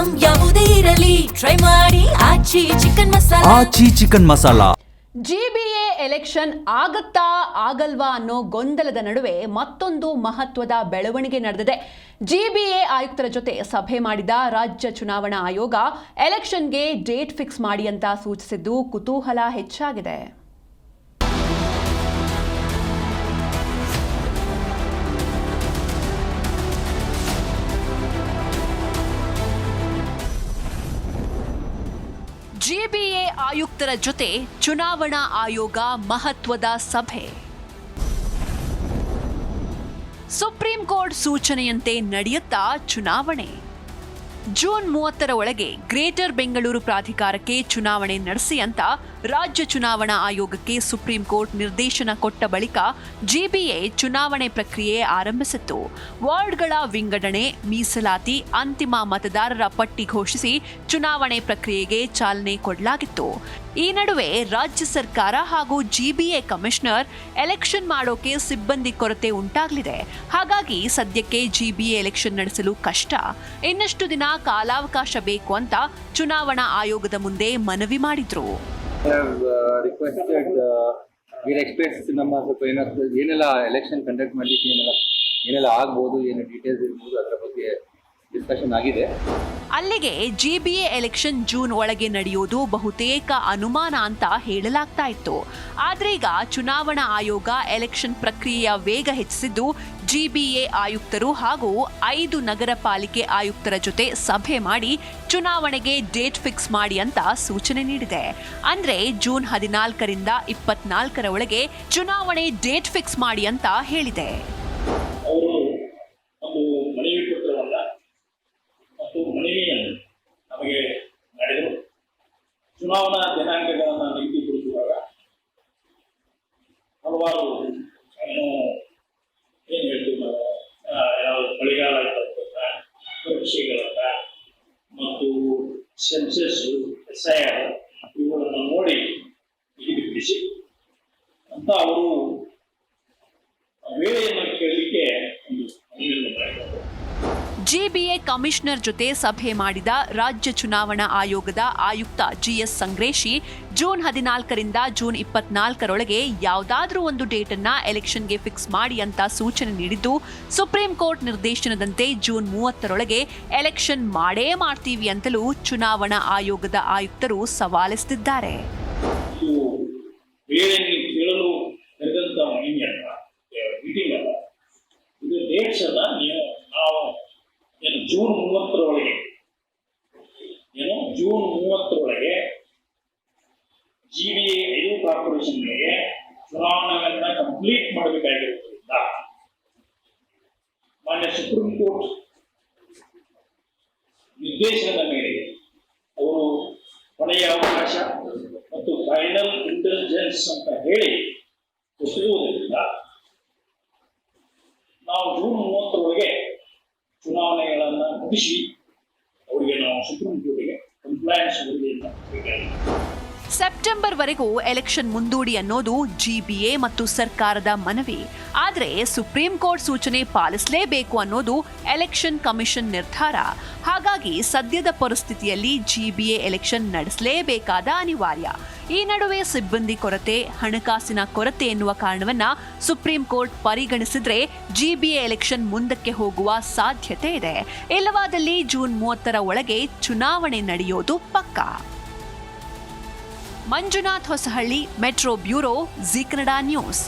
Item ಯಾವುದೇ ಇರಲಿ try ಮಾಡಿ ಆಚಿ ಚಿಕನ್ ಮಸಾಲಾ. ಜಿಬಿಎ ಎಲೆಕ್ಷನ್ ಆಗತ್ತಾ ಆಗಲ್ವಾ ಅನ್ನೋ ಗೊಂದಲದ ನಡುವೆ ಮತ್ತೊಂದು ಮಹತ್ವದ ಬೆಳವಣಿಗೆ ನಡೆದಿದೆ. ಜಿಬಿಎ ಆಯುಕ್ತರ ಜೊತೆ ಸಭೆ ಮಾಡಿದ ರಾಜ್ಯ ಚುನಾವಣಾ ಆಯೋಗ ಎಲೆಕ್ಷನ್ಗೆ ಡೇಟ್ ಫಿಕ್ಸ್ ಮಾಡಿ ಅಂತ ಸೂಚಿಸಿದ್ದು ಕುತೂಹಲ ಹೆಚ್ಚಾಗಿದೆ. ಜಿಬಿಎ ಆಯುಕ್ತರ ಜೊತೆ ಚುನಾವಣಾ ಆಯೋಗ ಮಹತ್ವದ ಸಭೆ. ಸುಪ್ರೀಂ ಕೋರ್ಟ್ ಸೂಚನೆಯಂತೆ ನಡೆಯುತ್ತಾ ಚುನಾವಣೆ. ಜೂನ್ 30ರ ಒಳಗೆ ಗ್ರೇಟರ್ ಬೆಂಗಳೂರು ಪ್ರಾಧಿಕಾರಕ್ಕೆ ಚುನಾವಣೆ ನಡೆಸಿ ಅಂತ ರಾಜ್ಯ ಚುನಾವಣಾ ಆಯೋಗಕ್ಕೆ ಸುಪ್ರೀಂ ಕೋರ್ಟ್ ನಿರ್ದೇಶನ ಕೊಟ್ಟ ಬಳಿಕ ಜಿಬಿಎ ಚುನಾವಣೆ ಪ್ರಕ್ರಿಯೆ ಆರಂಭಿಸಿತ್ತು. ವಾರ್ಡ್ಗಳ ವಿಂಗಡಣೆ, ಮೀಸಲಾತಿ, ಅಂತಿಮ ಮತದಾರರ ಪಟ್ಟಿ ಘೋಷಿಸಿ ಚುನಾವಣೆ ಪ್ರಕ್ರಿಯೆಗೆ ಚಾಲನೆ ಕೊಡಲಾಗಿತ್ತು. ಈ ನಡುವೆ ರಾಜ್ಯ ಸರ್ಕಾರ ಹಾಗೂ ಜಿಬಿಎ ಕಮಿಷನರ್ ಎಲೆಕ್ಷನ್ ಮಾಡೋಕೆ ಸಿಬ್ಬಂದಿ ಕೊರತೆ ಉಂಟಾಗಲಿದೆ. ಹಾಗಾಗಿ ಸದ್ಯಕ್ಕೆ ಜಿಬಿಎ ಎಲೆಕ್ಷನ್ ನಡೆಸಲು ಕಷ್ಟ. ಇನ್ನಷ್ಟು ದಿನ ಕಾಲಾವಕಾಶ ಬೇಕು ಅಂತ ಚುನಾವಣಾ ಆಯೋಗದ ಮುಂದೆ ಮನವಿ ಮಾಡಿದ್ರು. ನಮ್ಮ ಸ್ವಲ್ಪ ಏನೆಲ್ಲ ಎಲೆಕ್ಷನ್ ಕಂಡಕ್ಟ್ ಮಾಡಲಿಕ್ಕೆ ಏನೆಲ್ಲ ಆಗ್ಬೋದು, ಏನು ಡೀಟೇಲ್ಸ್ ಇರ್ಬೋದು, ಅದರ ಬಗ್ಗೆ ಡಿಸ್ಕಷನ್ ಆಗಿದೆ. ಅಲ್ಲಿಗೆ ಜಿಬಿಎ ಎಲೆಕ್ಷನ್ ಜೂನ್ ಒಳಗೆ ನಡೆಯೋದು ಬಹುತೇಕ ಅನುಮಾನ ಅಂತ ಹೇಳಲಾಗ್ತಾ ಇತ್ತು. ಆದ್ರೆ ಈಗ ಚುನಾವಣಾ ಆಯೋಗ ಎಲೆಕ್ಷನ್ ಪ್ರಕ್ರಿಯೆಯ ವೇಗ ಹೆಚ್ಚಿಸಿದ್ದು ಜಿಬಿಎ ಆಯುಕ್ತರು ಹಾಗೂ 5 ನಗರ ಪಾಲಿಕೆ ಆಯುಕ್ತರ ಜೊತೆ ಸಭೆ ಮಾಡಿ ಚುನಾವಣೆಗೆ ಡೇಟ್ ಫಿಕ್ಸ್ ಮಾಡಿ ಅಂತ ಸೂಚನೆ ನೀಡಿದೆ. ಅಂದ್ರೆ ಜೂನ್ 14ರಿಂದ 24ರ ಒಳಗೆ ಚುನಾವಣೆ ಡೇಟ್ ಫಿಕ್ಸ್ ಮಾಡಿ ಅಂತ ಹೇಳಿದೆ. ಮನವಿಯನ್ನು ನಮಗೆ ನಡೆದು ಚುನಾವಣಾ ದಿನಾಂಕಗಳನ್ನು ನಿಗದಿಪಡಿಸುವಾಗ ಹಲವಾರು ಏನು ಹೇಳ್ತೀವಿ ನಾವು, ಯಾವುದು ಮಳೆಗಾಲ ಪರೀಕ್ಷೆಗಳನ್ನ ಮತ್ತು ಸೆನ್ಸಸ್, SIR ಇವುಗಳನ್ನು ನೋಡಿ ನಿಗದಿಪಡಿಸಿ ಅಂತ ಅವರು ವೇಳೆಯನ್ನು ಕೇಳಲಿಕ್ಕೆ ಒಂದು ಮನವಿಯನ್ನು ಮಾಡಿದ್ದಾರೆ. ಜಿಬಿಎ ಕಮಿಷನರ್ ಜೊತೆ ಸಭೆ ಮಾಡಿದ ರಾಜ್ಯ ಚುನಾವಣಾ ಆಯೋಗದ ಆಯುಕ್ತ GS ಸಂಗ್ರೇಶಿ ಜೂನ್ 14ರಿಂದ ಜೂನ್ 24ರೊಳಗೆ ಯಾವುದಾದ್ರೂ ಒಂದು ಡೇಟ್ ಅನ್ನ ಎಲೆಕ್ಷನ್ಗೆ ಫಿಕ್ಸ್ ಮಾಡಿ ಅಂತ ಸೂಚನೆ ನೀಡಿದ್ದು, ಸುಪ್ರೀಂ ಕೋರ್ಟ್ ನಿರ್ದೇಶನದಂತೆ ಜೂನ್ 30ರೊಳಗೆ ಎಲೆಕ್ಷನ್ ಮಾಡೇ ಮಾಡ್ತೀವಿ ಅಂತಲೂ ಚುನಾವಣಾ ಆಯೋಗದ ಆಯುಕ್ತರು ಸವಾಲೆಸೆದಿದ್ದಾರೆ. ಜೂನ್ 30ರೊಳಗೆ ಜಿಬಿಎ 5 ಕಾರ್ಪೊರೇಷನ್ಗಳಿಗೆ ಚುನಾವಣೆಗಳನ್ನ ಕಂಪ್ಲೀಟ್ ಮಾಡಬೇಕಾಗಿರುವುದರಿಂದ ಮಾನ್ಯ ಸುಪ್ರೀಂ ಕೋರ್ಟ್ ನಿರ್ದೇಶನದ ಮೇರೆಗೆ ಅವರು ಕೊನೆಯ ಅವಕಾಶ ಮತ್ತು ಫೈನಲ್ ಇಂಟೆಲಿಜೆನ್ಸ್ ಅಂತ ಹೇಳಿ ಕೊಟ್ಟಿರುವುದರಿಂದ ನಾವು ಜೂನ್ 30ರೊಳಗೆ ಚುನಾವಣೆಗಳನ್ನು ಮುಗಿಸಿ ಅವರಿಗೆ ನಾವು ಸುಪ್ರೀಂ ಕೋರ್ಟ್ಗೆ ಕಂಪ್ಲೈನ್ಸ್ ವರದಿಯನ್ನು ಬೇಕಾಗಿದೆ. ಸೆಪ್ಟೆಂಬರ್ವರೆಗೂ ಎಲೆಕ್ಷನ್ ಮುಂದೂಡಿ ಅನ್ನೋದು ಜಿಬಿಎ ಮತ್ತು ಸರ್ಕಾರದ ಮನವಿ. ಆದರೆ ಸುಪ್ರೀಂ ಕೋರ್ಟ್ ಸೂಚನೆ ಪಾಲಿಸಲೇಬೇಕು ಅನ್ನೋದು ಎಲೆಕ್ಷನ್ ಕಮಿಷನ್ ನಿರ್ಧಾರ. ಹಾಗಾಗಿ ಸದ್ಯದ ಪರಿಸ್ಥಿತಿಯಲ್ಲಿ ಜಿಬಿಎ ಎಲೆಕ್ಷನ್ ನಡೆಸಲೇಬೇಕಾದ ಅನಿವಾರ್ಯ. ಈ ನಡುವೆ ಸಿಬ್ಬಂದಿ ಕೊರತೆ, ಹಣಕಾಸಿನ ಕೊರತೆ ಎನ್ನುವ ಕಾರಣವನ್ನ ಸುಪ್ರೀಂ ಕೋರ್ಟ್ ಪರಿಗಣಿಸಿದ್ರೆ ಜಿಬಿಎ ಎಲೆಕ್ಷನ್ ಮುಂದಕ್ಕೆ ಹೋಗುವ ಸಾಧ್ಯತೆ ಇದೆ. ಇಲ್ಲವಾದಲ್ಲಿ ಜೂನ್ 30ರ ಒಳಗೆ ಚುನಾವಣೆ ನಡೆಯೋದು ಪಕ್ಕಾ. Manjunath Hosahalli, metro bureau, Zee Kannada news.